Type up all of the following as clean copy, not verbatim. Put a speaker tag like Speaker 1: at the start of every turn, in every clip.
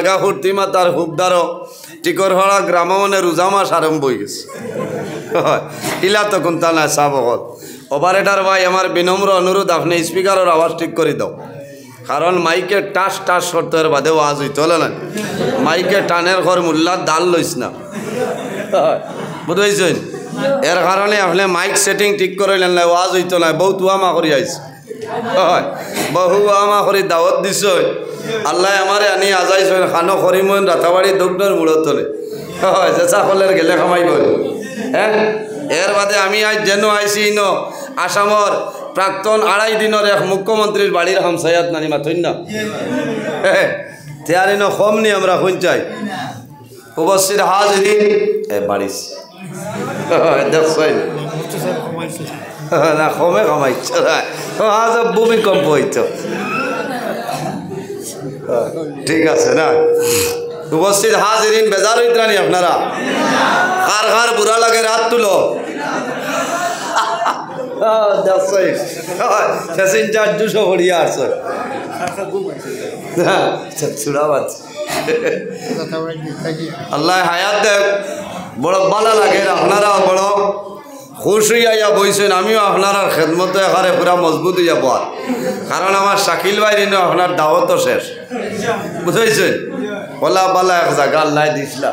Speaker 1: জায়গা ফুর্তি মাতার হুবদারও টিকরহড়া গ্রাম মানে রোজা মাস আরম্ভ হয়ে গেছে ইলা তো কোনটা না সাবকত অপারেটার ভাই আমার বিনম্র অনুরোধ আপনি স্পিকারের আওয়াজ ঠিক করে দাও কারণ মাইকে টাস টাস করতে বাদে ওয়াজ হইতে হলে না মাইকে টানের ঘর মোল্লার দাল লইস না বুঝেছেন এর কারণে আপনি মাইক সেটিং ঠিক করলেন না ওয়াজ হইতো না বহুত ওয়ামা করি আইছে বহু আমা করি দাওয়াত দিছ আল্লাহ আমারে আনি আজাইছ খানো করিমন রাতাবাড়ি দগ্নর মূলত তোলে হয় চেঁচা কলের গেলে খামাইব হ্যাঁ এর বাদে আমি আজ যেন আইসি ন আসামর প্রাক্তন 2.5 দিনের এক মুখ্যমন্ত্রীর বাড়ির হামসায়াত নানি মাথইন না হ্যাঁ তেয়ারি ন কম নি আমরা শুন চাই উপস্থিত হাজরিন এ বাড়িস দেখছই না কমে কামাইছ আজ ভূমিকম্প হইতো ঠিক আছে না উপস্থিত হাজরিন বেজার হইতরানি আপনারা কার কার বুড়া লাগে রাত তুলো প্যাসেঞ্জার 200 ভরিয়া আসছে আল্লাহ হায়াত দেখ বড় ভালো লাগে আপনারা বড় খুশ হইয়া বইছেন আমিও আপনার খেদমতে এখানে পুরা মজবুত হইয়া পার কারণ আমার শাকিল ভাই রিনো আপনার দাওয়াতও শেষ বুঝেছেন বলা বালা এক জায়গা আল্লাহ দিছিলা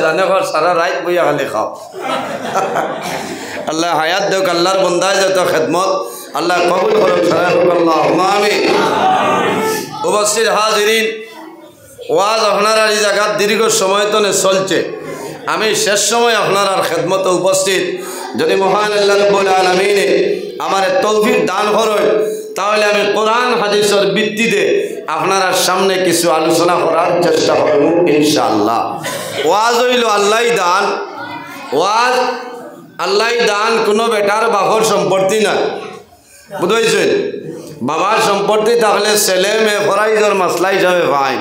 Speaker 1: জানে সারা রাত বইয়া খালি খাও আল্লাহ হায়াত দেখ আল্লাহর বন্দায় যত খেদমত আল্লাহ কবুল করুন আমিন উপস্থিত হাজিরিন ওয়াজ আপনার এই জায়গা দীর্ঘ সময় তো চলছে আমি শেষ সময় আপনার খেদমত উপস্থিত যদি মহান আল্লাহ রাব্বুল আলামিন আমার তৌফিক দান করেন তাহলে আমি কোরআন হাদিসের ভিত্তিতে আপনার সামনে কিছু আলোচনা করার চেষ্টা করব ইনশাআল্লাহ ওয়াজ হইল আল্লাহই দান ওয়াজ আল্লাহই দান কোনো বেটার বাপর সম্পত্তি না বুঝেছেন বাবার সম্পত্তি তাহলে ছেলে মেয়ে ফরাইজর মাসলা হিসাবে পাই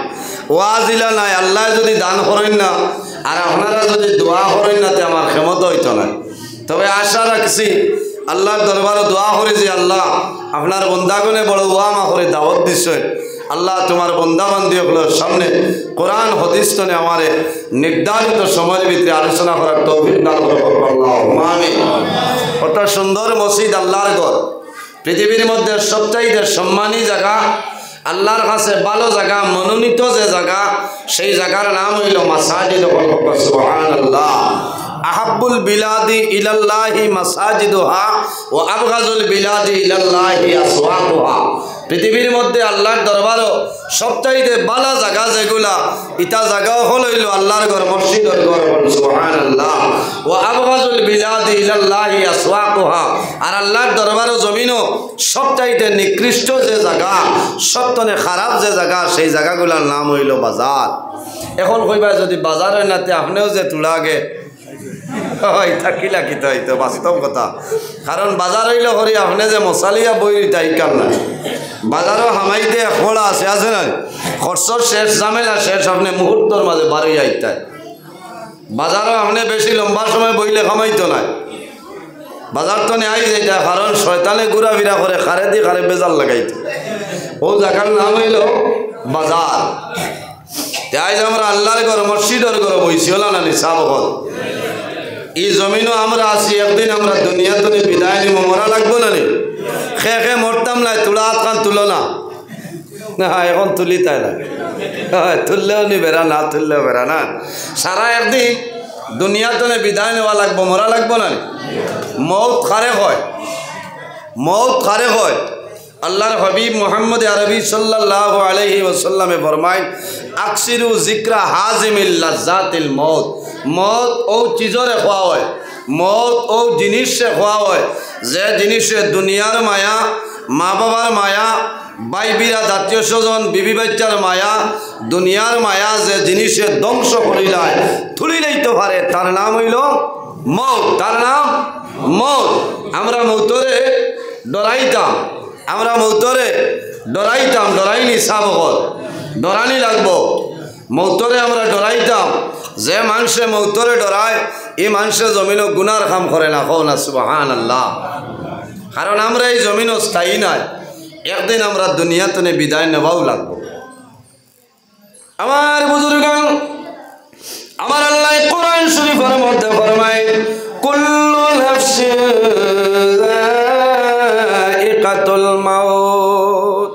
Speaker 1: ওয়াজ দিলা নাই আল্লাহ যদি দান করেন না আর আপনারা যদি দোয়া করেন না আমার ক্ষমতা হইতো না তবে আশা রাখছি আল্লাহর দরবারে দোয়া করি যে আল্লাহ আপনার বন্দাগণে বড় ওয়ামা করে দাওয়াত দিচ্ছেন আল্লাহ তোমার বন্দাবান্দিগুলোর সামনে কোরআন হাদিস তনে আমার নির্ধারিত সময়ের ভিতরে আলোচনা করার তৌফিক দান করুন আল্লাহুম্মা আমিন কত সুন্দর মসজিদ আল্লাহর ঘর পৃথিবীর মধ্যে সবচাইতে সম্মানী জায়গা আল্লাহর কাছে ভালো জায়গা মনোনীত যে জায়গা সেই জায়গার নাম হইল মাসাজিদ সুবহানাল্লাহ আহাব্বুল বিলাদি ইলাল্লাহি মাসাজিদুহা ওয়া আবগাজুল বিলাদি ইলাল্লাহি আসওয়াকুহা পৃথিবীর মধ্যে আল্লাহর দরবারও সবচাইতে ভালো জায়গা যেগুলা ইটা জায়গাও হইল আল্লাহর ঘর মসজিদের ঘর সুবহানাল্লাহ ওয়া আবগাজুল বিলাদি ইলাল্লাহি আসওয়াকুহা আর আল্লাহর দরবারও জমিনও সবচাইতে নিকৃষ্ট যে জায়গা সবতনে খারাপ যে জায়গা সেই জায়গাগুলোর নাম হইল বাজার এখন কইবা যদি বাজার হয় নাতে আপনিও যে তুলাগে থাকিলা কি তো বাস্তব কথা কারণ বাজার হইলে হরি আপনি যে মশালিয়া বই তাই কার না বাজারও হামাইতে খোলা আছে না খরচর শেষ ঝামেলা শেষ আপনি মুহূর্তর মাঝে বাড়ি আইতে বাজারও আপনি বেশি লম্বা সময় বইলে খামাইতো না বাজার তো নেই যেটা কারণ শয়তানে ঘুরাফিরা করে খারে দিয়ে খারে বেজার লাগাইতো ও জায়গার নাম হইল বাজার তাই আমরা আল্লাহর ঘর মসজিদের ঘর বইছি হল না নিসাবকল এই জমিনও আমরা আছি একদিন আমরা দুনিয়া তুমি বিদায় নিব মরা লাগবো না নি খে মরতাম না তুলা হাতখান তুলো না হ্যাঁ এখন তুলি তাই না তুললেও নি বেড়া না তুললেও বেড়া না সারা একদিন দুনিয়া তুমি বিদায় নেওয়া লাগবো মরা লাগবো না নি মৌত খারে হয় মৌত খারে হয় আল্লাহর হাবিব মুহাম্মদ আরবি সাল্লাল্লাহু আলাইহি ওয়াসাল্লামে ফরমায় আকসিরু যিকরা হাজিমিল লাজ্জাতিল মৌত মৌত ও চিজরে খোয়া হয় মৌত ও জিনিসে খোয়া হয় যে জিনিসে দুনিয়ার মায়া মা বাবার মায়া ভাই বিরা জাতীয় স্বজন বিবি বাচ্চার মায়া দুনিয়ার মায়া যে জিনিসে ধ্বংস করিলায় তুলি লইতে পারে তার নাম হইল মৌত তার নাম মৌত আমরা মৌতরে ডরাইতাম আমরা মৌতরে ডরাইতাম ডরাইনি সাবকল ডরানি লাগবো মৌতরে আমরা ডরাইতাম যে মানুষে মৌতরে ডরায় এই মানুষে জমিনও গুনার কাম করে না কও না সুবহানাল্লাহ কারণ আমরা এই জমিনও স্থায়ী নাই একদিন আমরা দুনিয়াতে বিদায় নেওয়াও লাগবো আমার বুজুর্গান, আমার আল্লাহ কোরআন শরীফের মধ্যে ফরমায় কুল্লু নাফসিন যায়িকাতুল মাউত।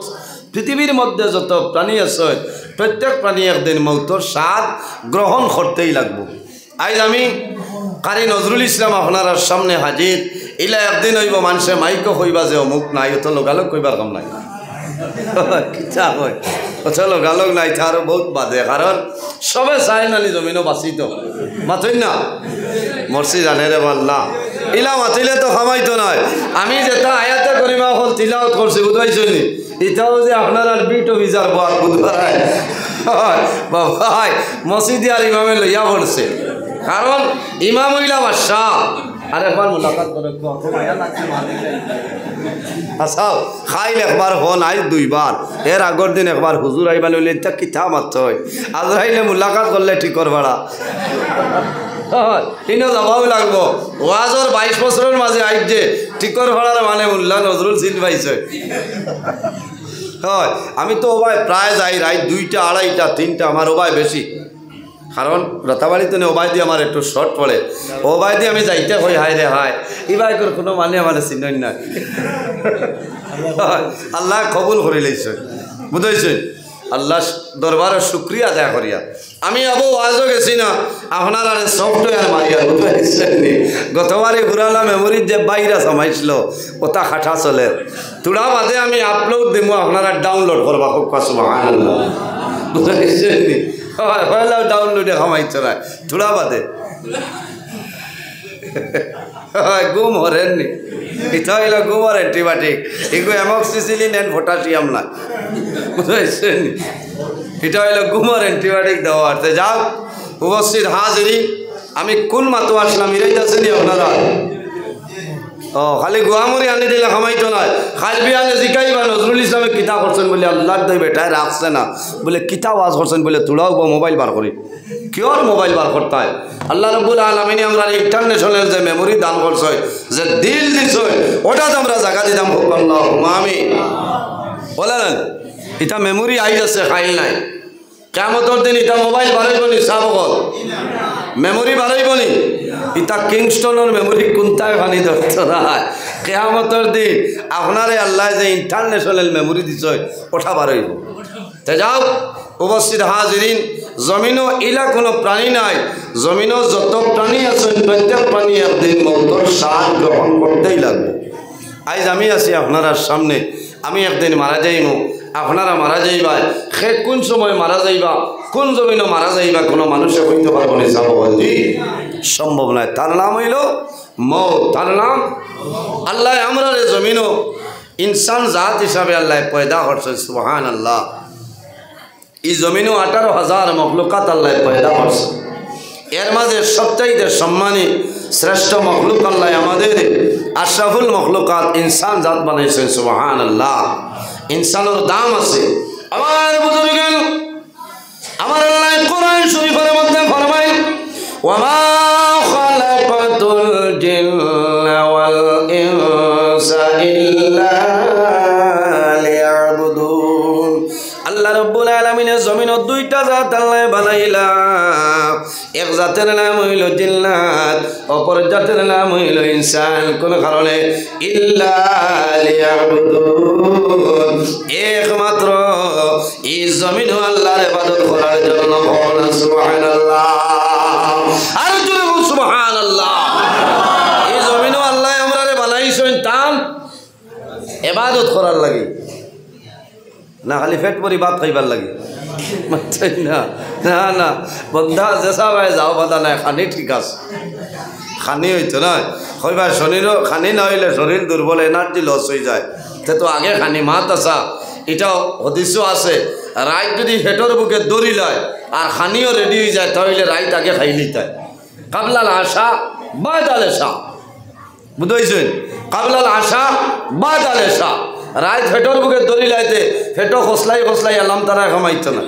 Speaker 1: পৃথিবীর মধ্যে যত প্রাণী আছে প্রত্যেক প্রাণী একদিন মৌতর স্বাদ গ্রহণ করতেই লাগবো। আজ আমি কারি নজরুল ইসলাম আপনার সামনে হাজির। ইলা একদিন হইব মানুষে মাইকও হইবা যে অমুক নাই, তো লোকালোক কইবার কাম নাই। কিতা কয় ওটা লোকালোক নাই, তারও বহুত বাদে, কারণ সবে চাই নানি জমিনও বাঁচিত মাথই না মরছি জানে রে মাল্লা। ইলা মাতিলে তো খামাইতো নয়। আমি যেটা আয়াতে করিমা হল তিলাওয়াত করছি বুঝাইছো নি, এটাও যে আপনার আর বিট অফিসার বাদ বুঝবাই বাবাই মসজিদে আর ইমামে লইয়া পড়ছে, কারণ ইমাম হইলা বাদশাহ। আর একবার মোলাকাত করে আচ্ছা খাইল একবার হন আইল দুইবার, এর আগর দিন একবার হুজুর আইবা লইলে এটা কিতা মাত্র হয়। আজরাইলে মোলাকাত করলে ঠিক করবাড়া ইনো যাবাও লাগবো। ওয়াজর 22 বছরের মাঝে আইজ যে টিকর ভাড়ার মানে মোল্লা নজরুল চিন পাইছে। হয় আমি তো ওবাই প্রায় যাই রাত 2টা 2:30টা 3টা, আমার ওবাই বেশি, কারণ রতাবাড়িতে ওবাই দিয়ে আমার একটু শর্ট পড়ে। ওবাই দিয়ে আমি যাইতে হই হায় রে হায়, ইবাইকর কোনো মানে আমার চিনই না। আল্লাহ কবুল করে লইছে বুঝাইছে। আল্লাহ দরবারে শুক্রিয়া আদায় করিয়া আমি আবু আজও গেছি না আপনার আর সফটওয়্যার মারিয়া বুঝাইছেন। গতবারে ঘুরালাম মেমোরির যে বাইরা সমাইছিল ওটা খাটা চলে, তোরা বাদে আমি আপলোড দিব, আপনারা ডাউনলোড করবা খুব সুবহানাল্লাহ বুঝাইছেন। হয় ডাউনলোডে খামাইছ না তোরা বাদে গুম হরেননি, এটা হইল গুমর অ্যান্টিবায়োটিক, এগুলো অ্যামক্সিসিলিন অ্যান্ড পটাশিয়াম না বুঝেছেন। এটা হইল গুমর অ্যান্টিবায়োটিক দেওয়া আছে। যাও উপস্থিত হাজিরি, আমি কোন মাতো আসলাম এরাই আছেনি আপনারা? ও খালি গুয়ামুরি আনি দিলে খামাইতো নয়, খালবি আনে জিকাইবা নজরুল ইসলামে কিতা করছেন বলে আল্লাহ দই বেটায় রাখছে না বলে কিতা ওয়াজ করছেন বলে তোরাও মোবাইল বার করি। কিয়র মোবাইল বার করতে হয়? আল্লাহ রব্বুল আলামিনে আমরা ইন্টারন্যাশনাল যে মেমোরি দান করছে, যে দিল দিছ ওটাতে আমরা জায়গা দিতাম। আল্লাহুম্মা আমিন বলেন। এটা মেমোরি আই আছে, খাইল নাই। কিয়ামতের দিন এটা মোবাইল বাড়াইব নি? সাবকল মেমোরি বাড়াইব নি? এটা কিংস্টনের মেমোরি কোনটায় ভানি ধরতো না। কিয়ামতের দিন আপনারে আল্লাহ যে ইন্টারন্যাশনাল মেমোরি দিছ ওটা বাড়াইব। তে যাও উপস্থিত হাজিরিন, জমিনও ইলা কোনো প্রাণী নাই, জমিনও যত প্রাণী আছেন প্রত্যেক প্রাণী একদিন মৌতর স্বাদ গ্রহণ করতেই লাগবে। আজ আমি আছি আপনার সামনে, আমি একদিন মারা যাইব, আপনারা মারা যাইবা। সে কোন সময় মারা যাইবা, কোন জমিনও মারা যাইবা কোনো মানুষে হইতে পারবো না, সাবজি সম্ভব নয়। তার নাম হইল মৌত, তার নাম আল্লাহ। আমরা জমিনও ইনসান জাত হিসাবে আল্লাহ পয়দা করছেন সুবহানাল্লাহ। এই জমিনও 18,000 মখলুকাত আল্লাহ পয়দা করছে। এর মাঝে সবচাইতে সম্মানী শ্রেষ্ঠ মখলুক আল্লাহ আমাদের আশরাফুল মখলুকাত ইনসান জাত বানাইছেন সুবহানাল্লাহ। ইনসানের দাম আছে। আমার বুজুর্গান, আমার আল্লাহ কোরআন শরীফের মধ্যে ফরমায় ওয়ামা খালাকাতুল জিন্না ওয়াল ইনসা ইল্লা লিয়াবুদুন। আল্লাহ রাব্বুল আলামিনের জমিনের 2টা জাত আল্লাহ বানাইলা। এক জাতের নাম হইল জিন্নাত, অপর জাতের নাম হইল ইনসান। কোন কারণে? ইল্লা লিয়াবুদুন, একমাত্র এই জমিন আল্লাহর ইবাদত করার জন্য। সুবহানাল্লাহ, আর জোরে বল সুবহানাল্লাহ। এই জমিন আল্লাহ আমরারে বানাইছেন তাম ইবাদত করার লাগি, না খালি পেট ভরি ভাত খাইবার লাগে না। না না বন্ধা যেসা ভাই যাও বাধা নাই, খানি ঠিক আছে, খানি হইতো না হইবার শরীরও খানি না হইলে শরীর দুর্বল, এনার্জি লস হয়ে যায়। সে তো আগে খানি মাত আসা, এটাও হদিসও আছে। রাইত যদি হেঁটর বুকে দড়ি লয় আর খানিও রেডি হয়ে যায় তাহলে রাইত আগে খাই নিতে। কাবলাল আশা বাদ আল এশা, বুঝেছেন? কাবলাল আশা বাদ আল এশা। রাইত ফেটর বুকে দড়ি লাইতে ফেটো খসলাই খসলাই এলাম তারা খামাইতো না।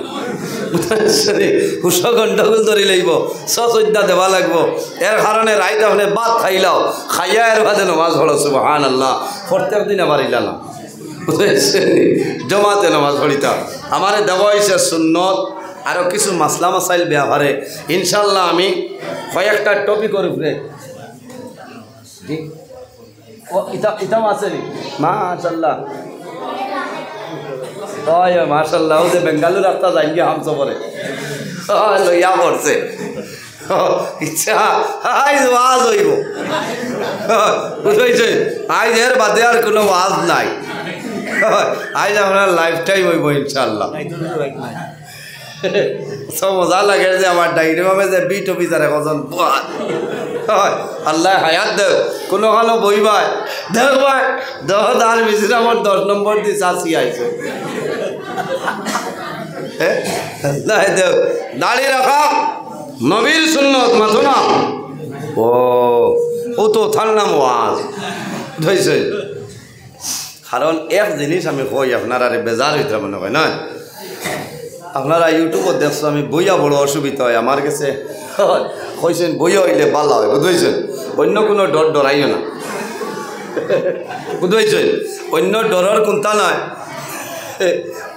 Speaker 1: হুসো ঘন্টাগুল দড়ি লাইব, সচা দেওয়া লাগবো। এর কারণে রাইত আপনি বাদ খাইলাও, খাইয়া এর বাদে নমাজ পড়ো সুবহানাল্লাহ। প্রত্যেক দিন আমার ইলানা বুঝেছেন, জমাতে নমাজ পড়িতা। আমারে দেওয়া হয়েছে সুন্নত, আরও কিছু মাসলা মাসাইল ব্যাপারে ইনশাল্লাহ আমি কয়েকটা টপিকের উপরে ও ইতাম আছে নি মাশাল্লাহ মাশাল্লাহ ও যে বেঙ্গালুর রাস্তা যাই গিয়ে হামসো পরে লইয়া পড়ছে ইচ্ছা আজ ওয়াজ হইব বুঝেছে আজ এর বাদে আর কোনো ওয়াজ নাই আজ আপনার লাইফ টাইম হইব ইনশাল্লাহ সব মজা লাগে যে আমার ডাইরি ভাবে যে বিট অফিসারে কজন আল্লাহ হায়াত দেব কোনো কালো বইবাই দেখবাই দহ দার বেশি আমার 10 নম্বর দিয়ে চাষি আইছে দাড়ি রাখা নবীর সুন্নত মাথো না ও তো থার নাম ওয়াজ ধরেছে কারণ এক জিনিস আমি কই আপনারা বেজার হইতে মনে হয় না আপনারা ইউটিউবত দেখছো আমি বইয়া বড় অসুবিধা হয় আমার কাছে কইছেন বইয়া হইলে ভালো হয় বুঝেছেন অন্য কোনো ডর ডরাইও না বুঝেছেন অন্য ডরের কোনটা নয়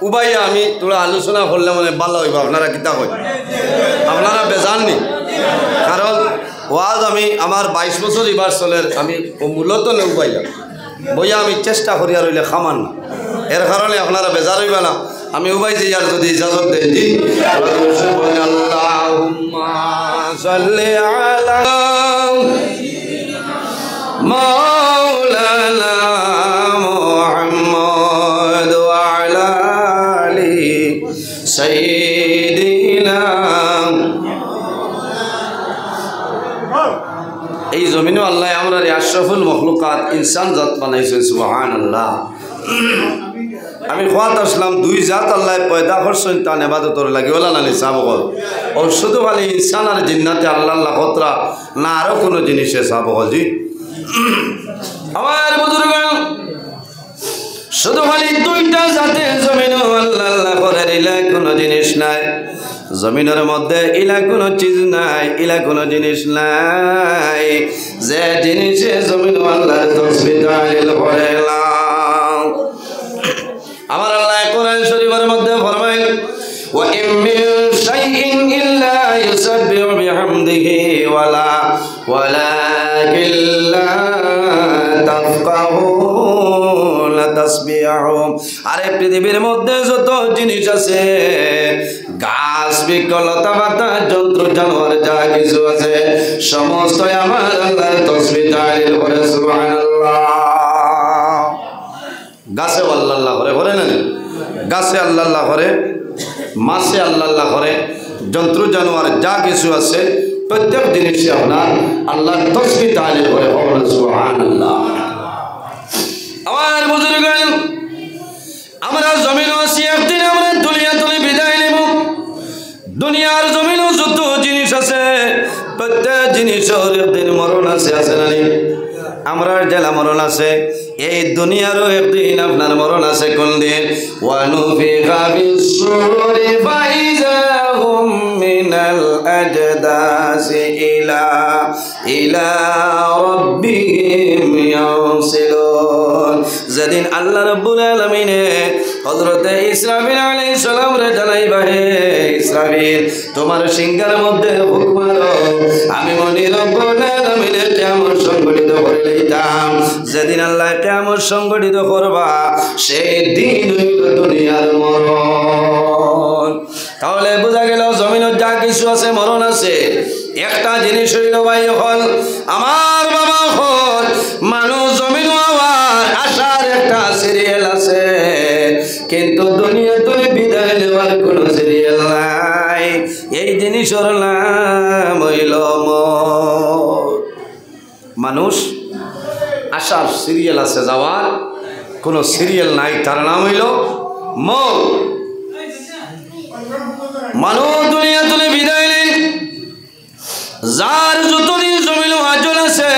Speaker 1: উবাইয়া আমি তোরা আলোচনা করলে মানে ভালো হইব আপনারা কিতা কই আপনারা বেজাননি কারণ ওয়াজ আমি আমার 22 বছর এবার চলের আমি মূলত উবাইয়া বইয়া আমি চেষ্টা করি আর হইলে খামান না এর কারণে আপনারা বেজার হইবা না আমি উবাই যে আর যদি ইজাজত দেন জি আল্লাহুম্মা সাল্লি আলা মাওলানা মুহাম্মদ ওয়া আলা আলি সাইয়্যিদিনা এই জমিনে আল্লাহ আমরা আশরাফুল মখলুকাত ইনসান জাত বানাইছেন সুবহানাল্লাহ আমি খোয়াত আসলাম দুই জাত আল্লাহ পয়দা করছেন তান ইবাদতর লাগি ওলা না সাবগল ও শুধু খালি ইনসান আর জিন্নাতে আল্লাহ আল্লাহ খতরা না আরও কোনো জিনিসে সাবগল জি আমার বুজুর্গ শুধু খালি দুইটা জাতে জমিন আল্লাহ আল্লাহ করে ইলা কোনো জিনিস নাই জমিনের মধ্যে ইলা কোনো চিজ নাই ইলা কোনো জিনিস নাই যে জিনিসে জমিন আল্লাহ তাসবিহ তাহলিল করে না আমার আল্লাহ কোরআন শরীফের মধ্যে ফরমায় ওয়া ইম মিন শাইইন ইল্লা ইউসাব্বিহু বিহামদিহি ওয়ালাকিন লা তাফকাহুনা তাসবিহুম আরে পৃথিবীর মধ্যে যত জিনিস আছে গাছ বিকলতা পাতা যন্ত্র জানোয়ার যা কিছু আছে সমস্ত আমার আল্লাহর তাসবিহ তাহলিল করে সুবহানাল্লাহ গাছে আল্লাহ আল্লাহ করে করে না গাছে আল্লাহ আল্লাহ করে মাছে আল্লাহ আল্লাহ করে যন্ত্র জানোয়ার যা কিছু আছে প্রত্যেক জিনিসে আপনার আল্লাহর তাসবিহ তাহলিল করে সুবহানাল্লাহ আমার বুজুর্গ আমরা জমিন আছি একদিন আমরা দুনিয়া তুলে বিদায় নেব দুনিয়ার জমিন যত জিনিস আছে প্রত্যেক জিনিসের একদিন মরণ আছে না আমরা জেলা মরণ আছে এই দুনিয়ারও একদিন আপনার মরণ আছে কোন দিন ওয়ানুফিখা ফিস-সূরি ফাইযাহুম মিনাল আজদাসি ইলা রাব্বিহিম ইয়ানসিলুন যেদিন আল্লাহ রাব্বুল আলামিন হযরত ইসরাফিল আলাইহিস সালাম রে জানাইবা হে ইসরাফিল তোমার সিংহার মধ্যে হুকুম মারো আমি মনি রব্বুল আলামিনের কিয়ামত সংগঠিত করে লইতাম যেদিন আল্লাহ কিয়ামত সংগঠিত করবা সেই দিন হইল দুনিয়ার মরণ তাহলে বোঝা গেল জমিনের যা কিছু আছে মরণ আছে একটা জিনিস হইল ভাই হল আমার বাবা হল মানুষ জমিন হওয়ার আশার একটা সিরিয়াল আছে কিন্তু দুনিয়া তুলে বিদায় নেওয়ার কোনো সিরিয়াল নাই এই জিনিসের নাম হইল মানুষ আশার সিরিয়াল আছে যাওয়ার কোনো সিরিয়াল নাই তার নাম হইল মৌত মানুষ দুনিয়া তুলে বিদায় নেই যার যতদিন জমিন আজল আছে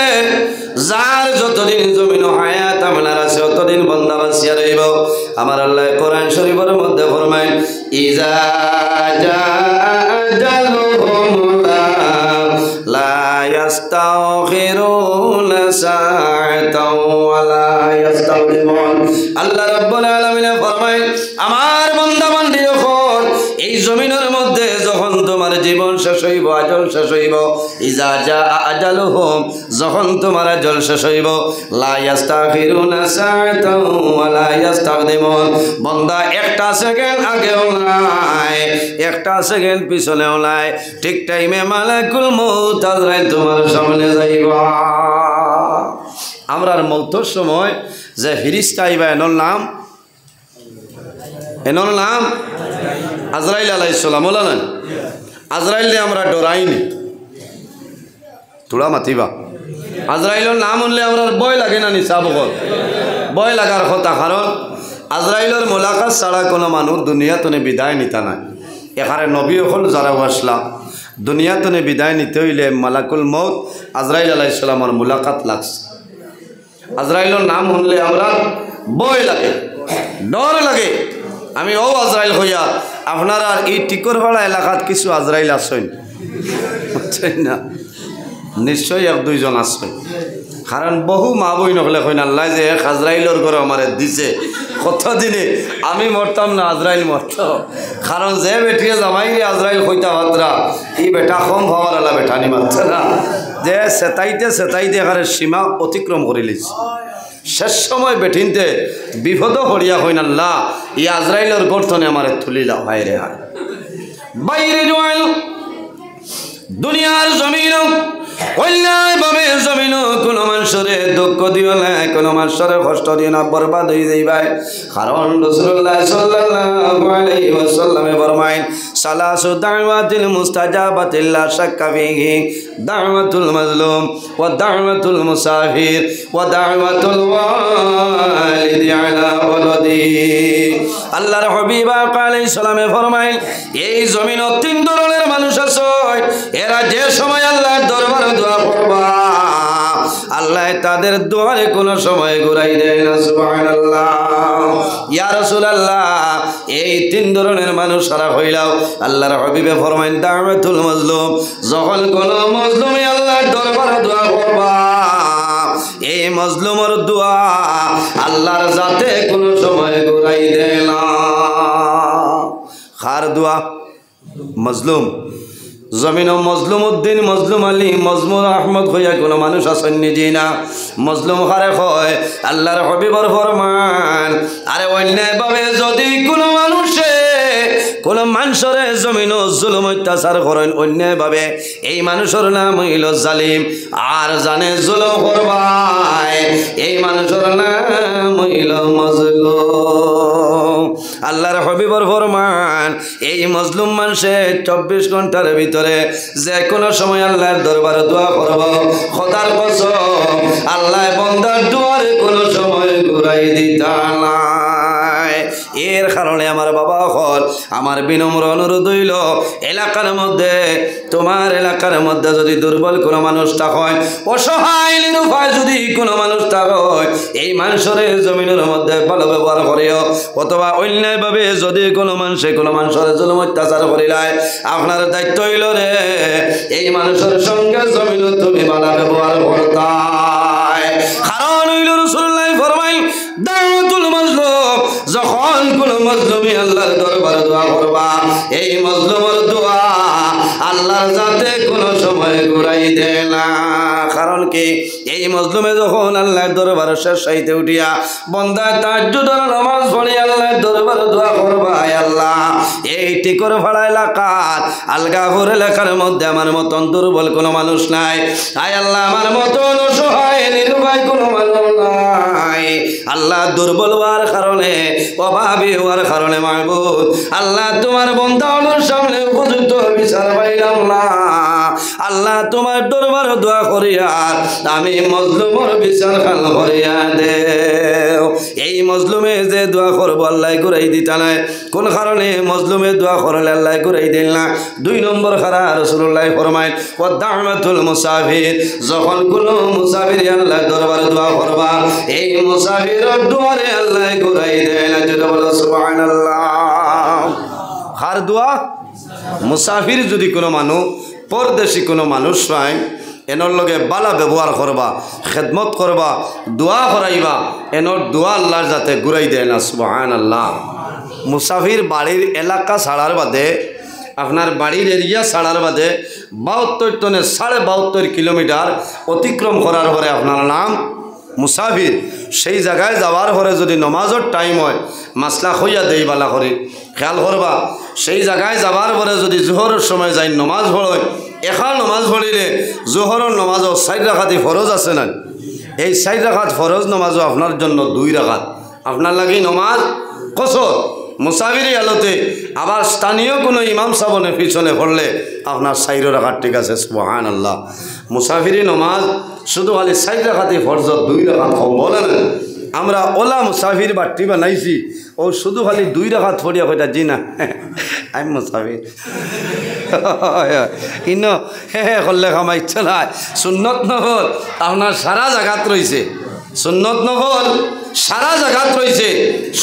Speaker 1: যার যতদিন জমিন হায়াত আপনার আছে ততদিন বান্দা বাঁচিয়া রইব আমার আল্লাহ কোরআন শরীফের মধ্যে ফরমায় ইজা আজালুহুম লা ইস্তাখিরুনা সাআতাও ওয়া লা ইস্তাকদিমুন আল্লাহ রাব্বুল আলামিন ফরমায় আমার বান্দা বান্দি যখন এই জমিনের মধ্যে তোমার জীবন শেষ হইব, আজল শেষ হইব। ইজা জা আজালুহুম, যখন তোমার আজল শেষ হইব, লা ইস্তাখিরুনা সাআতাও ওয়া লা ইস্তাকদিমুন। বান্দা একটা সেকেন্ড আগেও নাই, একটা সেকেন্ড পিছনেও নাই। ঠিক টাইমে মালাকুল মউত আজরাইল তোমার সামনে যাইবা। আমরার মউতের সময় যে ফেরেশতা আইবা, এনর নাম আজরাইল আলাইহিস সালাম। বলা না, আজরাইলে আমরা ডরাইনি, তোরা মাতিবা। আজরাইলের নাম শুনলে আমরা ভয় লাগে না? নিসাবকল ভয় লাগার কথা, কারণ আজরাইলের মোলাকাত ছাড়া কোনো মানুষ দুনিয়াতনে বিদায় নিতা নাই। এখানে নবী হল যারা আসলা দুনিয়াতনে বিদায় নিতে হইলে মালাকুল মউত আজরাইল আলাইহিস সালামের মোলাকাত লাগছে। আজরাইলের নাম শুনলে আমরা ভয় লাগে, ডর লাগে। আমি ও আজরাইল হইয়া আপনার আর এই টিকরপাড়া এলাকাত কিছু আজরাইল আসেন না? নিশ্চয়ই এক দুইজন আসবে, কারণ বহু মা বই নকলে কইন আল্লাহ যে এক আজরাইলর ঘরে আমার দিছে, কতদিনে আমি মরতাম না আজরাইল মরত। কারণ যে বেটিয়ে জামাইরে আজরাইল কইতা মাত্রা, এই বেটা কম ভাবার আলা বেটা নি মাত্রা না, যে সেতাইতে এখানে সীমা অতিক্রম করে লিছে। শেষ সময় বেঠিনতে বিপদ হরিয়া হইন আল্লাহ ই আজরাইলের গর্তনে আমার তুলি দাও বাইরে। হয় বাইরে জোয়াল দুনিয়ার জমিন অন্যায়ভাবে জমিন কোনো মানুষরে দুঃখ দিও না, কোনো মানুষরে কষ্ট দিও না, বরবাদ হয়ে যাইবাই। কারণ রাসূলুল্লাহ সাল্লাল্লাহু আলাইহি ওয়াসাল্লামে ফরমাইন, সালাসু দাওয়াতিল মুস্তাজাবাতিল লা শাক্কা ফিহি, দাওয়াতুল মাজলুম ওয়া দাওয়াতুল মুসাফির ওয়া দাওয়াতুল ওয়ালিদি আলা ওয়ালাদি। আল্লাহর হাবিব আলাইহিস সালামে ফরমাইন, এই জমিনে তিন ধরনের মানুষ আছে, এরা যে সময় আল্লাহর দরবারে দোয়া করবা আল্লাহ তাদের দোয়ারে কোনো সময় ঘুরাই দেয় না। সুবহানাল্লাহ। ইয়া রাসূলুল্লাহ, এই তিন ধরনের মানুষ সারা হইলাও আল্লাহর হাবিবে ফরমাইন, দাওয়াতুল মাজলুম, যখন কোনো মাজলুমে আল্লাহর দরবারে দোয়া করবা এই মাজলুমের দোয়া আল্লাহর জাতে কোনো সময় ঘুরাই দেয় না। খার দোয়া মাজলুম জমিন মজলুম উদ্দিন, মজলুম আলী, মজমুর আহমদ হইয়া কোনো মানুষ আসেন নিজে না। মজলুম হারে হয় আল্লাহর হাবিবর ফরমান, আরে অন্যায়ভাবে যদি কোনো মানুষে কোনো মানুষরে জমিন জুলুম অত্যাচার করেন অন্যায়ভাবে, এই মানুষের নাম হইল জালিম। আর জানে জুলুম করবাই, এই মানুষের নাম হইল মজলুম। আল্লাহর হাবিবর ফরমান, এই মজলুম মানুষে 24 ঘন্টার ভিতরে যে কোনো সময় আল্লাহর দরবারে দোয়া করব, খোদার কসম আল্লাহ বান্দার দোয়ারে কোনো সময় ঘুরাই দিতা নাই। এর কারণে আমার বাবা হল আমার বিনম্র অনুরোধ হইল, এলাকার মধ্যে তোমার এলাকার মধ্যে যদি দুর্বল কোনো মানুষটা হয়, অসহায় নিরুপায় যদি কোনো মানুষটা হয়, এই মানুষের জমিনের মধ্যে ভালো ব্যবহার করিও। অথবা অন্যায়ভাবে যদি কোনো মানুষের জুলুম অত্যাচার করিলায়, আপনার দায়িত্ব হইল রে এই মানুষের সঙ্গে জমিন তুমি ভালো ব্যবহার করতাই। কারণ হইল রাসূলুল্লাহ ফরমাই, দাওয়াতুল মাজলুম, যখন কোন মাজলুমি আল্লাহর দরবারে দোয়া করবা এই মাজলুমের দোয়া আল্লাহর জাতে কোনো সময় ঘুরাই দেয় না। কারণ কি, এই মাজলুমে যখন আল্লাহর দরবারে শেষ সাইতে উঠিয়া বান্দা তাহাজ্জুদের নামাজ পড়ে আল্লাহর দরবারে দোয়া করবা, আল্লাহ এই টিকর ভাড়া এলাকার আলগাপুর এলাকার মধ্যে আমার মতন দুর্বল কোনো মানুষ নাই। আয় আল্লাহ, আমার মতন অসহায় নিরুপায় কোনো মানুষ নাই। আল্লাহ দুর্বল হওয়ার কারণে, অভাবী হওয়ার কারণে মাহবুব আল্লাহ তোমার বান্দার সামনে উপযুক্ত বিচার পাইলাম না। আল্লাহ তোমার দরবার দোয়া করিয়া আমি মজলুমের বিচার খান করিয়া দেও। এই মজলুমে যে দোয়া করবো আল্লাহ ঘুরাই দিতা নাই। কোন কারণে মজলুমে দোয়া করলে আল্লাহ ঘুরাই দিল না? 2 নম্বর খারা রাসূলুল্লাহ ফরমায়, ও দাওয়াতুল মুসাফির, যখন কোনো মুসাফির আল্লাহ দরবারে দোয়া করবা এই মুসাফিরের দোয়ারে আল্লাহ ঘুরাই দেয় না। যেটা বলো সুবহানাল্লাহ। কার দোয়া? মুসাফির যদি কোনো মানুষ পরদেশি কোনো মানুষ হয়, এনর লগে বালা ব্যবহার করবা, খেদমত করবা, দোয়া করাইবা, এনর দোয়া আল্লাহর যাতে ঘুরাই দেয় না। সুবহানাল্লাহ। মুসাফির বাড়ির এলাকা ছাড়ার বাদে আপনার বাড়ির এরিয়া ছাড়ার বাদে 72 টনে 72.5 কিলোমিটার অতিক্রম করার পরে আপনার নাম মুসাফির। সেই জায়গায় যাওয়ার পরে যদি নমাজের টাইম হয় মাসলা হইয়া দেই বালা করে খেয়াল করবা। সেই জায়গায় যাওয়ার পরে যদি জোহরের সময় যাই নমাজ পড়য়, এখান নমাজ পড়িলে জোহরের নমাজও 4 রাকাতি ফরজ আছে না, এই 4 রাকাত ফরজ নমাজও আপনার জন্য 2 রাকাত আপনার লাগি নমাজ কসর। মুসাফিরি আলোতে আবার স্থানীয় কোনো ইমাম সাবনের পিছনে পড়লে আপনার 4 রাকাত ঠিক আছে, সুবহানাল্লাহ। মুসাফিরি নমাজ শুধু খালি 4 রাকাতি ফরজ 2 রাকাত কম বলে না। আমরা ওলা মুসাফির বাট্টি বানাইছি, ও শুধু খালি 2 রাকাত পড়িয়া কইটা জি না আমি মুসাফির ইন করলে খামা ইচ্ছা নাই। সুন্নত নফল আপনার সারা জায়গাত রয়েছে, সুন্নত নফল সারা জায়গাত রয়েছে,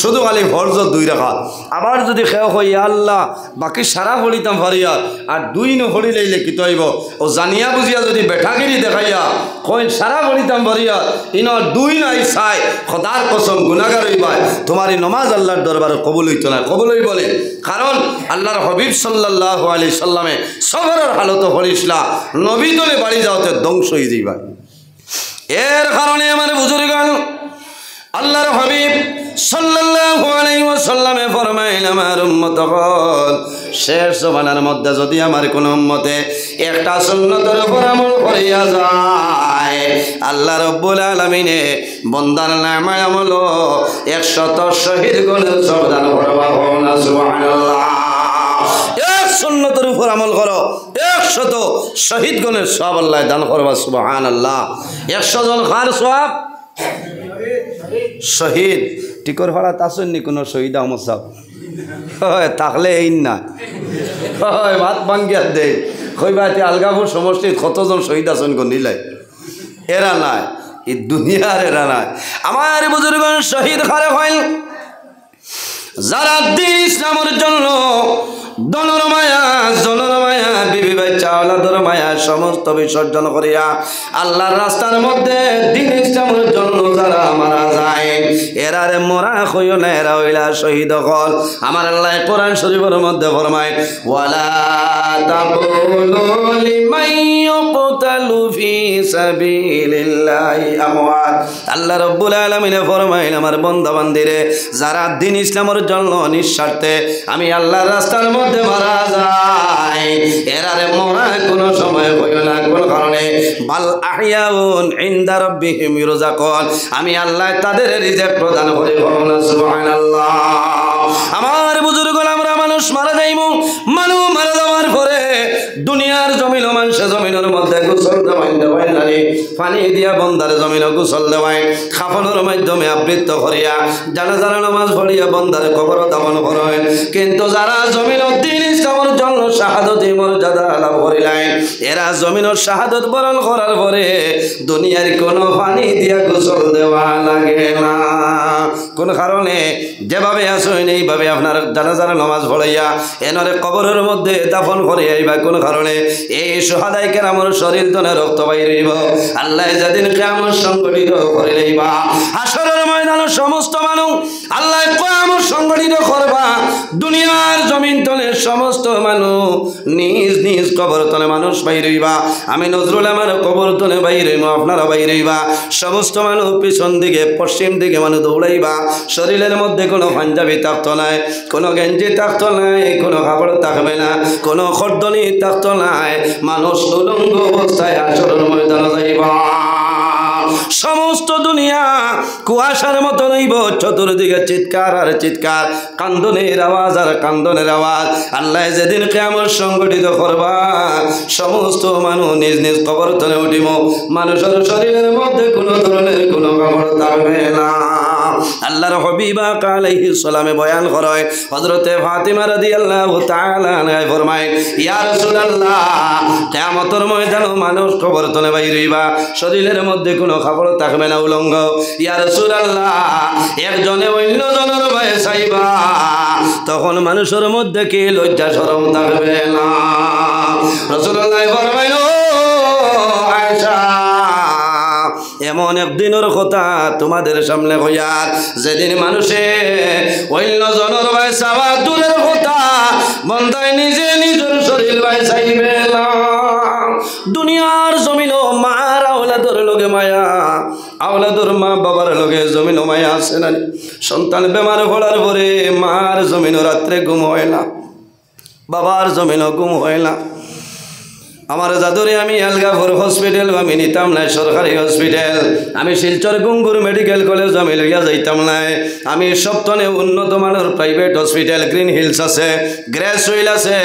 Speaker 1: শুধু খালি ফরজ 2 রাকাত। আবার যদি খেয়ে হই আল্লাহ বাকি সারা পড়িতাম ফারিয়া আর 2 নফড়ি লইলে কি তৈব, ও জানিয়া বুঝিয়া যদি বেঠাগিরি দেখাইয়া কই সারা পড়িতাম ফারিয়া ইন 2 নাই চাই খোদার কসম গুনাহগার হইবাই, তোমার এই নমাজ আল্লাহর দরবারে কবুল হইত না। কবুল হই বলে কারণ আল্লাহর হাবিব সাল্লাল্লাহু আলাইহি সাল্লামে সফরের হালত পড়িসলা নবী দলে বাড়ি যাওতে ধ্বংস হয়ে যাইবা। এর কারণে আমার বুজুর্গগণ আল্লাহর হাবিব সাল্লাল্লাহু আলাইহি ওয়াসাল্লামে ফরমাইলেন আমার উম্মত হল শেষ জমানার মধ্যে যদি আমার কোন উম্মতে একটা সুন্নতের উপর আমল করিয়া যায়, আল্লাহ রাব্বুল আলামিনে বান্দার নামে আমল 100 শহীদ গুণের সবদান করবা। সুবহানাল্লাহ। এক সুন্নতের উপর আমল করো 100 শহীদ গুণের সব আল্লাহ দান করবা। সুবহানাল্লাহ। 100 জন খার সওয়াব শহীদ টিকর ভাড়া তাসনি কোনো শহীদ আহমদ সাহেব হয় থাকলে এই না হয় ভাত ভাঙ্গিয়া দেয় কইবাতে আলগাপুর সমষ্টির কতজন শহীদ আছেন গন্ডিলাই, এরা নাই এই দুনিয়ার, এরা নাই। আমার বুজুর্গ শহীদ খারে হইল যারা দিন ইসলামের জন্য দনর মায়া জনর মায়া বিবি বাচ্চা আওলাদর মায়া সমস্ত বিসর্জন করিয়া আল্লাহর রাস্তার মধ্যে দিন ইসলামের জন্য যারা মারা যায় এরারে মরা হইও না, এরা হইলা শহীদ হল। আমার আল্লাহ কোরআন শরীফের মধ্যে ফরমায় ওয়ালা তাকুলু লিমান ইউকতালু ফি সাবিলিল্লাহি আমওয়াত। আল্লাহ রাব্বুল আলামিন ফরমায় আমার বান্দা বান্দিরে যারা দিন ইসলামের জন্য নিঃস্বার্থে আমি আল্লাহর রাস্তার মধ্যে মারা যায় এরারে মরা কোনো সময় হইও না, কোন কারণে বাল আহইয়াউন ইনদা রাব্বিহিম ইরযাকুন, আমি আল্লাহ তাদের রিজিক প্রদান করি। সুবহানাল্লাহ। আমার বুজুর্গগণ আমরা মানুষ মারা যাইমু, মানুষ মারা যাওয়ার পরে দুনিয়ার জমিন মানুষে জমিনের মধ্যে গোসল দেওয়াই নানি পানি দিয়া বন্দারে জমিন গোসল দেওয়াই খাফনের মাধ্যমে আবৃত্ত করিয়া জানাজার নামাজ পড়িয়া বন্দারে কবর দাফন করেন। কিন্তু যারা জমিন দিন ইসলামের জন্য শাহাদতি মর্যাদা লাভ করিলেন এরা জমিনের শাহাদত বরণ করার পরে দুনিয়ার কোনো পানি দিয়া গোসল দেওয়া লাগে না। কোন কারণে যেভাবে আসেন এইভাবে আপনার জানাজার নামাজ পড়াইয়া এনারে কবরের মধ্যে দাফন করিয়া আইবা। কোন কারণে এই সুহাদাই কেরামর শরীর তনে রক্ত বাইরিব আল্লাহ যেদিন কিয়ামত সংগঠিত করে লইবা হাসরের ময়দানে সমস্ত মানুষ আল্লাহ কিয়ামত সংগঠিত করবা। দুনিয়ার জমিন তলে সমস্ত মানুষ নিজ নিজ কবর তলে মানুষ বাইরিবা। আমি নজরুল আমার কবর তলে বাইরিব, আপনারা বাইরিবা। সমস্ত মানুষ পিছন দিকে পশ্চিম দিকে মানুষ দৌড়াইবা। শরীরের মধ্যে কোনো পাঞ্জাবি থাকতো নাই, কোনো গেঞ্জি থাকতো নাই, কোনো কাপড় থাকবে না, কোনো খর্দনি থাকতো নাই, মানুষ উলঙ্গ অবস্থায় হাসরের ময়দানে যাইবা। সমস্ত দুনিয়া কুয়াশার মতো নইব, চতুর্দিকে চিৎকার আর চিৎকার, কান্দনের আওয়াজ আর কান্দনের আওয়াজ। আল্লাহ যেদিন কিয়ামত সংগঠিত করবা সমস্ত মানুষ নিজ নিজ কবর তলে উঠিব। মানুষের শরীরের মধ্যে কোনো ধরনের কোনো কাপড় থাকবে না। আল্লাহর হাবিব আলাইহিস সালামে বয়ান করেন হযরতে ফাতিমা রাদিয়াল্লাহু তাআলা আনহা ফরমায় ইয়া রাসূলুল্লাহ কিয়ামতের ময়দানে মানুষ কবর তলে বাইর হইবা, শরীরের মধ্যে কোনো কাপড় থাকবে না, উলঙ্গ। ইয়া রাসূলুল্লাহ একজনে অন্য জনের ভয়ে চাইবা, তখন মানুষের মধ্যে কি লজ্জা শরম থাকবে না। রাসূলুল্লাহ ফরমাইল আয়েশা এমন একদিনের কথা তোমাদের সামনে হইয়ার যেদিন মানুষে অন্য জনের ভাই চাওয়া দূরের কথা বন্দায় নিজে নিজের শরীর ভাই চাইবে না। দুনিয়ার জমিনও মার আওলাদর লগে মায়া, আওলাদর মা বাবার লগে জমিনও মায়া আছে না। সন্তান বেমার পড়ার পরে মার জমিনও রাত্রে ঘুম হয় না, বাবার জমিনও ঘুম হয় না। আমার জাদুরে আমি আলগাপুর হসপিটাল আমি নিতাম নাই, সরকারি হসপিটাল। আমি শিলচর গুঙ্গুর মেডিকেল কলেজ আমি লইয়া যাইতাম নাই। আমি সপ্তনে উন্নত মানের প্রাইভেট হসপিটাল গ্রিন হিলস আছে, গ্রেস হুইল আছে,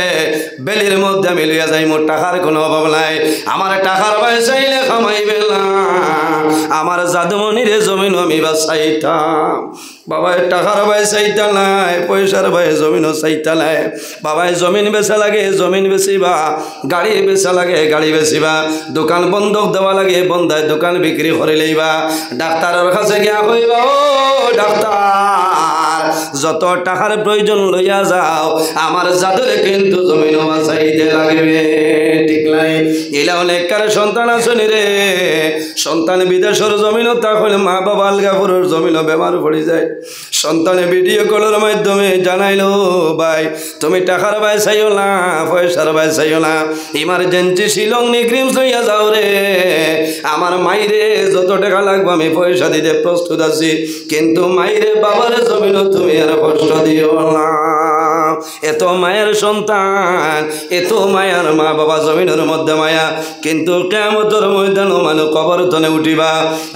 Speaker 1: বেলির মধ্যে আমি লইয়া যাই। মোর টাকার কোনো অভাব নাই, আমার টাকার ভাই চাইলে কামাইবে না। আমার জাদুমণিরে জমিন আমি বাঁচাইতাম। বাবাই টাকার ভাই চাইতা নাই, পয়সার ভাই জমিনও চাইতা নাই। বাবাই জমিন বেচা লাগে জমিন বেচিবা, গাড়ি বেচা লাগে গাড়ি বেচিবা, দোকান বন্ধক দেওয়া লাগে বন্ধায় দোকান বিক্রি করে লইবা। ডাক্তারের কাছে গিয়া কইবা, ও ডাক্তার যত টাকার প্রয়োজন লইয়া যাও, আমার জাদুরে কিন্তু জমিন বাঁচাইতে লাগবে। ঠিক নাই? এলা অনেককার সন্তান আসনি রে, সন্তান বিদেশের জমিনও তখন মা বাবা আলগাপুরের জমিনও বেমার পড়ে যায়। সন্তানে ভিডিও কলের মাধ্যমে জানাইলো, ভাই তুমি টাকার ভাই চাইও না, পয়সার ভাই চাইও না, ইমার্জেন্সি শিলং নিগ্রিমস লইয়া যাও রে। আমার মাইরে যত টাকা লাগবে আমি পয়সা দিতে প্রস্তুত আছি, কিন্তু মাইরে বাবার জমিনও তুমি আর কষ্ট দিও না। এত মায়ের সন্তান, এত মায়ার মা বাবা জমিনের মধ্যে মায়া, কিন্তু কিয়ামতের ময়দানে মানুষ কবর তনে উঠিবা।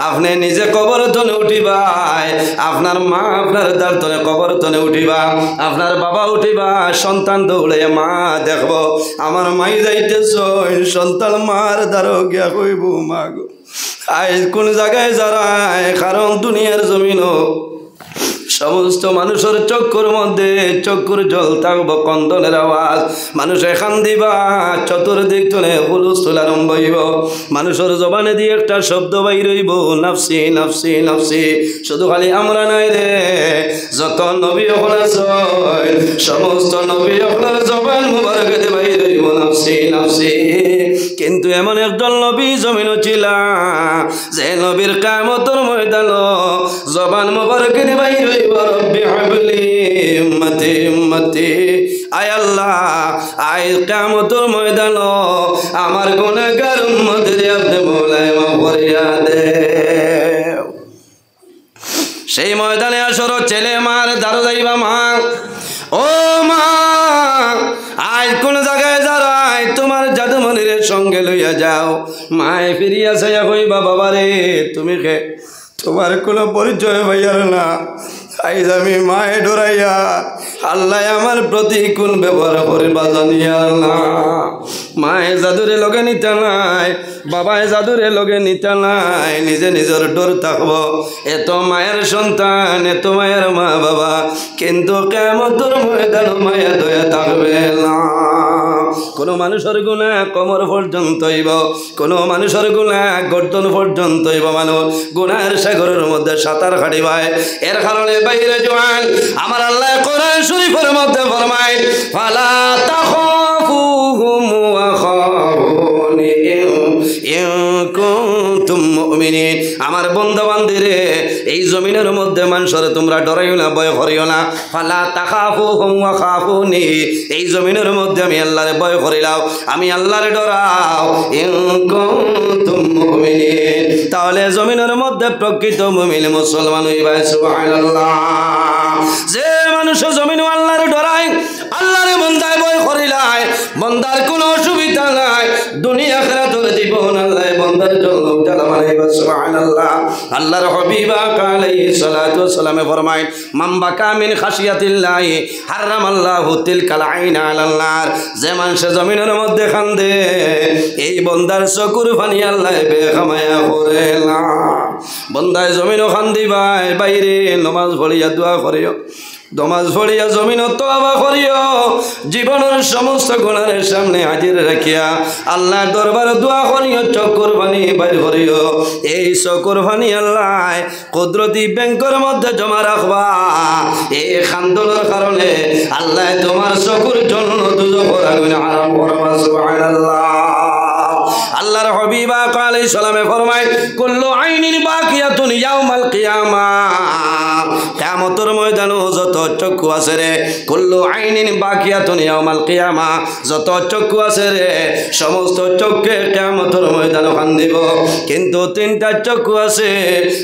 Speaker 1: আপনি নিজে কবর তনে উঠিবা, আপনার মা আপনার দার তনে কবর তনে উঠিবা, আপনার বাবা উঠিবা। সন্তান দৌড়ে মা দেখব আমার মাই যাইতেছ, সন্তান মার দ্বারও গিয়া কইব, মা গো আজ কোন জায়গায় যারায়। কারণ দুনিয়ার জমিনও সমস্ত মানুষের চক্ষুর মধ্যে চক্ষুর জল থাকবো, কন্দনের আওয়াজ। মানুষ এখান দিবা চতুর্দিক তনে হুলস্থুল আরম্ভ হইব। মানুষের জবানে দিয়ে একটা শব্দ বাইর হইব, নাফসি নাফসি নাফসি। শুধু খালি আমরা নাই রে, যত নবী হল সমস্ত নবী হলের জবান মুবারক দিয়ে বাইর হইব নাফসি নাফসি। কিন্তু এমন একজন নবী জমিনও ছিল যে নবীর কিয়ামতের ময়দান জবান মুবারক দিয়ে বাইর হইব, রব্বি হাবলি উম্মতি উম্মতি। আয় আল্লাহ, আয় কিয়ামতের ময়দান আমার গুনাহগার উম্মতের আপনি মওলায় মাফ করিয়া দে। সেই ময়দানে আসর ছেলে মার দাঁড়ো যাইবা, মা ও মা আজ কোন জায়গায় যারাই তোমার জাদুমণির সঙ্গে লইয়া যাও। মায়ে ফিরিয়া যাইয়া কইবা, বাবা রে তুমি কে? তোমার কোনো পরিচয় হইয়ার না। আইজ আমি মায়ে ডরাইয়া আল্লাহ আমার প্রতি কোন ব্যবহার করিবা জানিয়া না। মায়ে জাদুরে লগে নিতে নাই, বাবায় জাদুরে লগে নিতে নাই, নিজে নিজের ডর থাকব। এত মায়ের সন্তান, এত মায়ের মা বাবা, কিন্তু কিয়ামতের ময়দানে মায়া দয়া থাকবে না। কোনো মানুষের গুনাহ কোমর পর্যন্ত হইব, কোনো মানুষের গুনাহ গর্দন পর্যন্ত হইব। মানুষ গুনাহের সাগরের মধ্যে সাঁতার কাটিবায়। এর কারণে বাইরে জওয়ান আমার আল্লাহ কোরআন শরীফের মধ্যে ফরমায়, ফালা তাখাফুহুম ওয়া খাফুনি ইন কুনতুম মুমিনিন। আমার বন্ধু বান্ধবীরে, এই জমিনের মধ্যে মানুষের তোমরা ডরাইও না, ভয় করিও না। ফালা তাখাফুহুম ওয়া খাফুনি, এই জমিনের মধ্যে আমি আল্লাহরে ভয় করিলাও, আমি আল্লাহরে ডরাও। ইন কুনতুম মুমিনিন, তাহলে জমিনের মধ্যে প্রকৃত মুমিন মুসলমান হইবা। সুবহানাল্লাহ। যে মানুষ জমিন আল্লাহরে ডরায়, আল্লাহরে বন্দায় ভয় করিলায়, বন্দার কোনো অসুবিধা নাই, দুনিয়া আখিরাতের জীবন আল্লাহ বন্দার জন্য উজালা বানাইবা। সুবহানাল্লাহ। আল্লাহর হাবিব আলাইহিস সালাতু ওয়াস সালাম ফরমায়, মান বাকা মিন খাশিয়াতিল্লাহি হারামাল্লাহু তিলকাল আইনা আলান নার। যে মানুষ জমিনের মধ্যে কান্দে, এই বন্দার চকুর পানি আল্লাহ বেখামায়া করে না। বন্দায় জমিনও কান্দিবাই, বাইরে নমাজ পড়িয়া দোয়া করিও, নমাজ পড়িয়া জমিন তওবা করিও, জীবনের সমস্ত গুনাহের সামনে হাজির রাখিয়া আল্লাহ দরবার দোয়া করিও, চকুর পানি বাইর করিও। এই চকুর পানি আল্লাহ কুদরতি ব্যাংকের মধ্যে জমা রাখবা। এই খান্দনের কারণে আল্লাহ তোমার চকুর জন্য দুজখের আগুন হারাম করবা। সুবহানাল্লাহ। আল্লাহর হাবিব আলাইহিস আলাইহিস সালামে ফরমায় কুল্লু আইনিন বাকিয়াতুন ইয়াউমাল কিয়ামা, কিয়ামতের ময়দানে যত চক্ষু আছে রে, কুল্লু আইনিন বাকিয়াতুন ইয়াউমাল কিয়ামা, যত চক্ষু আছে রে সমস্ত চক্ষে কিয়ামতের ময়দানে কান্দিব। কিন্তু তিনটা চক্ষু আছে,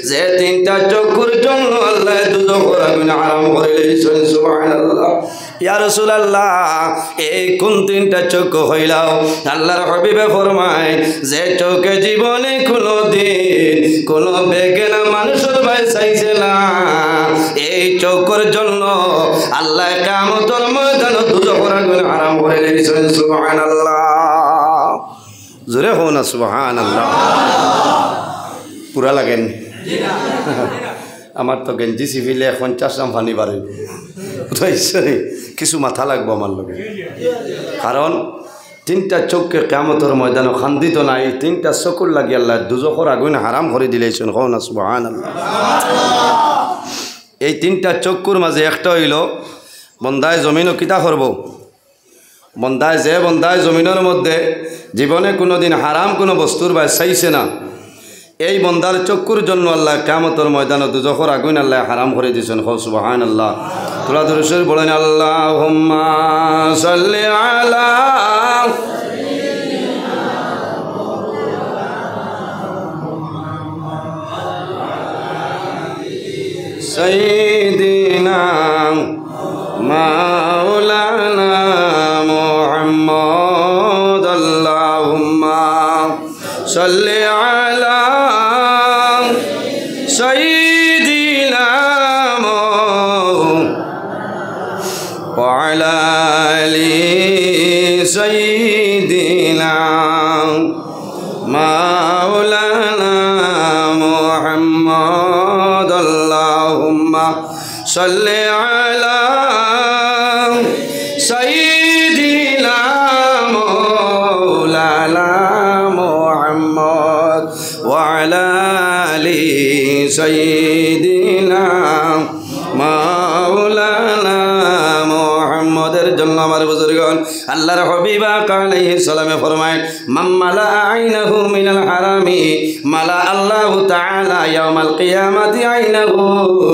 Speaker 1: যে তিনটা চক্ষুর জন্য আল্লাহ দুজখের আগুন হারাম করে দিয়েছেন। সুবহানাল্লাহ। ইয়া রাসূলুল্লাহ, এই কোন তিনটা চক্ষু হইলাও? আল্লাহর হাবিবে ফরমায় যে চোখে জীবনে কোনোদিন কোনো বেগেনা মানুষের ভাই চাইছে না, এই চোখের জন্য আল্লাহ কিয়ামতের ময়দানে দুজখের আগুন হারাম করে দিয়েছেন। সুবহানাল্লাহ। জোরে হো না সুবহানাল্লাহ। পুরা লাগেন? আমার তো গেঞ্জি চিপিলে এখন চাষাম পানি বাড়ে, কিছু মাথা লাগবো আমার লগে। কারণ তিনটা চোখকে কিয়ামতের ময়দানে খান্দিত নাই, তিনটা চকুর লাগি আল্লাহ দুজখের আগুন হারাম করে দিলেছেন। হো না সুবহানাল্লাহ। এই তিনটা চক্ষুর মাঝে একটা হইল বন্দায় জমিনও কিতা করব, বন্দায় যে বন্দায় জমিনের মধ্যে জীবনে কোনো দিন হারাম কোনো বস্তুর বাই চাইছে না, এই বন্দার চক্ষুর জন্য আল্লাহ কিয়ামতের ময়দানে দুজখের আগুন আল্লাহ হারাম করে দিয়েছেন। হো সুবহানাল্লাহ। তোরা দুরূদ বলেন আল্লাহুম্মা সাল্লি আলা সাইয়্যিদিনা মাওলানা মুহাম্মদ, আল্লাহুম্মা সাল্লি আলা সাইয়্যিদিনা ওয়া আলা আলি সাইয়্যিদিনা মাওলানা মুহাম্মদ, আল্লাহুম্মা সাল্লি আলা সাইয়্যিদিনা মাওলানা মুহাম্মদ ওয়া আলা আলি সাইয়্যিদিনা মাওলানা মুহাম্মদের জন্য আমার বুজুর্গগণ আল্লাহর হাবিব আলাইহিস সালামে ফরমায় মাম্মালা আইনাহু মিনাল হারামি মালা আল্লাহু তাআলা ইয়াউমাল কিয়ামাতি আইনাহু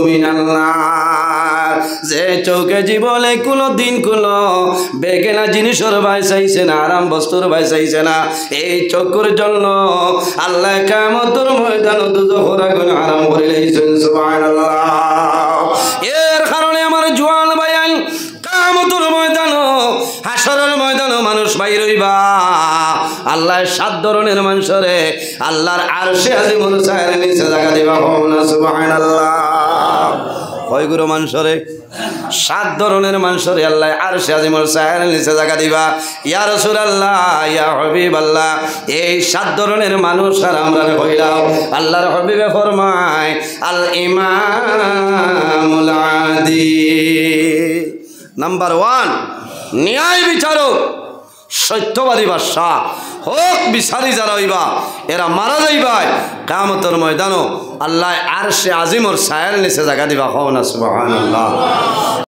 Speaker 1: মিনান নার। যে চোখে জীবনে কোনো দিন কোনো বেগেনা জিনিসের ভাই চাইছে না, আরাম বস্তুর ভাই চাইছে না, এই চোখের জন্য আল্লাহ কিয়ামতের ময়দানে দুজখের আগুন হারাম করে দিয়েছেন। সুবহানাল্লাহ। এর কারণে আমার জোয়ান ভাইয়ান কিয়ামতের ময়দানে হাসরের ময়দানে মানুষ বাইর হইবা, আল্লাহ 7 ধরনের মানুষরে আল্লাহর আরশে আজিমুল ছায়ার নিচে জায়গা দিবা। সুবহানাল্লাহ। কয় গুরু মানুষরে? 7 ধরনের মানুষরে আল্লাহ আরশে আজিমুল ছায়ার নিচে জায়গা দিবা। ইয়া রাসূলুল্লাহ, ইয়া হাবিবাল্লাহ, এই 7 ধরনের মানুষ আর আমরা কইলাম। আল্লাহর হাবিবে ফরমায় আল ইমামুল আদিল, নাম্বার 1 ন্যায় বিচারক, সত্যবাদী বাদশা, হক বিচারি যারা হইবা এরা মারা যাইবা, কিয়ামতের ময়দানে আল্লাহ আরশে আজিমর ছায়ার নিচে জায়গা দিবা। হও না সুবহানাল্লাহ।